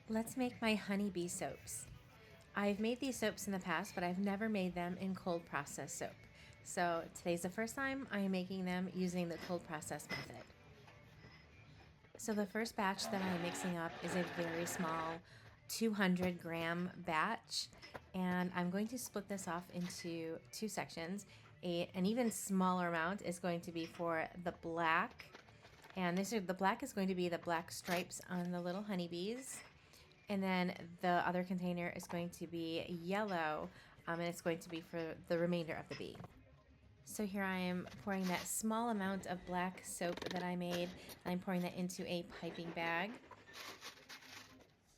Let's make my honeybee soaps. I've made these soaps in the past, but I've never made them in cold process soap. So today's the first time I am making them using the cold process method. So the first batch that I'm mixing up is a very small 200-gram batch, and I'm going to split this off into two sections. An even smaller amount is going to be for the black, and the black is going to be the black stripes on the little honeybees. And then the other container is going to be yellow, and it's going to be for the remainder of the bee. So here I am pouring that small amount of black soap that I made, and I'm pouring that into a piping bag.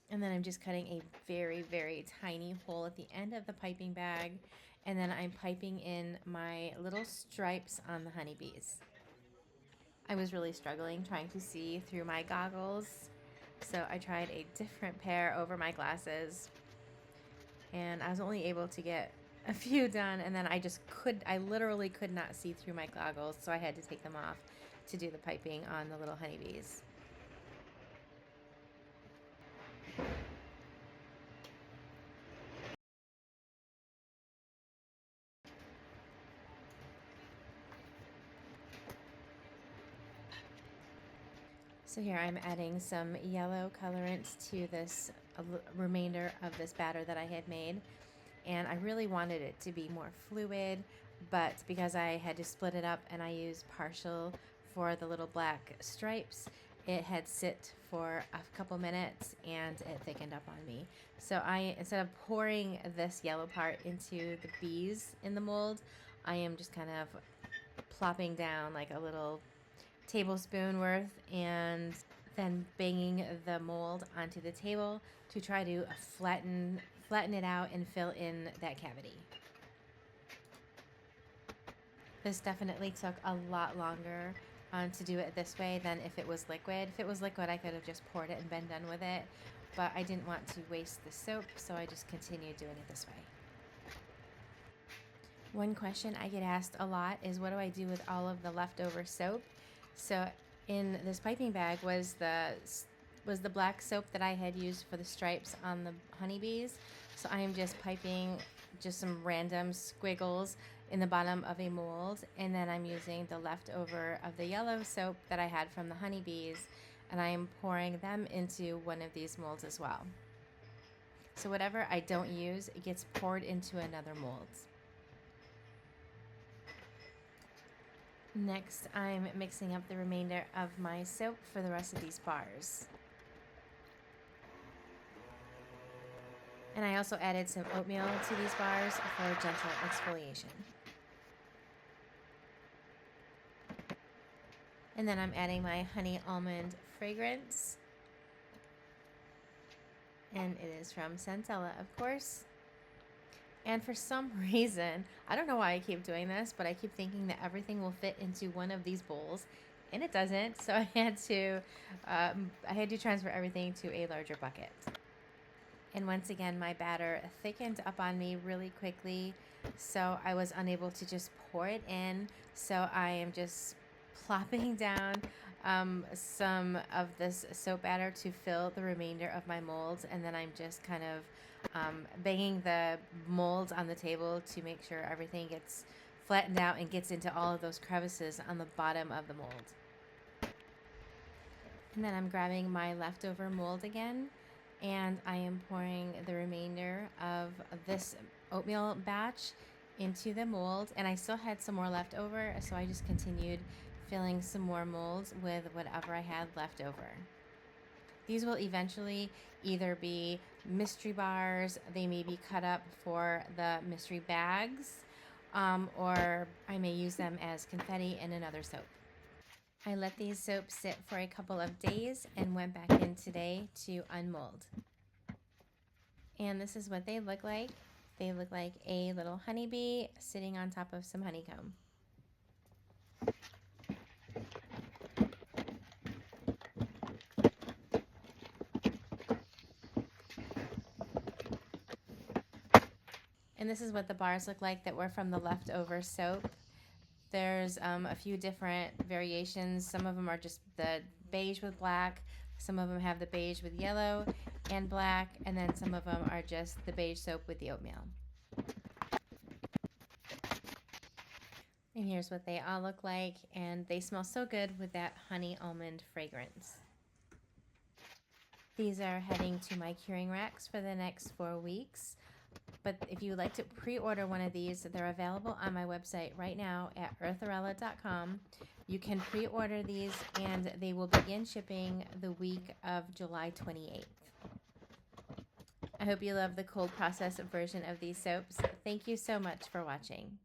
And then I'm just cutting a very, very tiny hole at the end of the piping bag, and then I'm piping in my little stripes on the honeybees. I was really struggling trying to see through my goggles, so I tried a different pair over my glasses, and I was only able to get a few done, and then I literally could not see through my goggles, so I had to take them off to do the piping on the little honeybees. So here I'm adding some yellow colorant to this remainder of this batter that I had made, and I really wanted it to be more fluid, but because I had to split it up and I used partial for the little black stripes, it had sit for a couple minutes and it thickened up on me. So instead of pouring this yellow part into the bees in the mold, I am just kind of plopping down like a little tablespoon worth and then banging the mold onto the table to try to flatten it out and fill in that cavity. This definitely took a lot longer to do it this way than if it was liquid. If it was liquid, I could have just poured it and been done with it, but I didn't want to waste the soap, so I just continued doing it this way. One question I get asked a lot is, what do I do with all of the leftover soap? So in this piping bag was the black soap that I had used for the stripes on the honeybees. So I am just piping just some random squiggles in the bottom of a mold, and then I'm using the leftover of the yellow soap that I had from the honeybees, and I am pouring them into one of these molds as well. So whatever I don't use, it gets poured into another mold. Next, I'm mixing up the remainder of my soap for the rest of these bars. And I also added some oatmeal to these bars for gentle exfoliation. And then I'm adding my honey almond fragrance. And it is from Centella, of course. And for some reason, I don't know why I keep doing this, but I keep thinking that everything will fit into one of these bowls, and it doesn't. So I had to transfer everything to a larger bucket. And once again, my batter thickened up on me really quickly, so I was unable to just pour it in. So I am just plopping down some of this soap batter to fill the remainder of my molds, and then I'm just kind of banging the molds on the table to make sure everything gets flattened out and gets into all of those crevices on the bottom of the mold. And then I'm grabbing my leftover mold again, and I am pouring the remainder of this oatmeal batch into the mold, and I still had some more left over, so I just continued filling some more molds with whatever I had left over. These will eventually either be mystery bars, they may be cut up for the mystery bags, or I may use them as confetti in another soap. I let these soaps sit for a couple of days and went back in today to unmold. And this is what they look like. They look like a little honeybee sitting on top of some honeycomb. And this is what the bars look like that were from the leftover soap. There's a few different variations. Some of them are just the beige with black. Some of them have the beige with yellow. and black, and then some of them are just the beige soap with the oatmeal. And here's what they all look like, and they smell so good with that honey almond fragrance. These are heading to my curing racks for the next 4 weeks. But if you would like to pre-order one of these, they're available on my website right now at eartherella.com. You can pre-order these, and they will begin shipping the week of July 28th. I hope you love the cold process version of these soaps. Thank you so much for watching.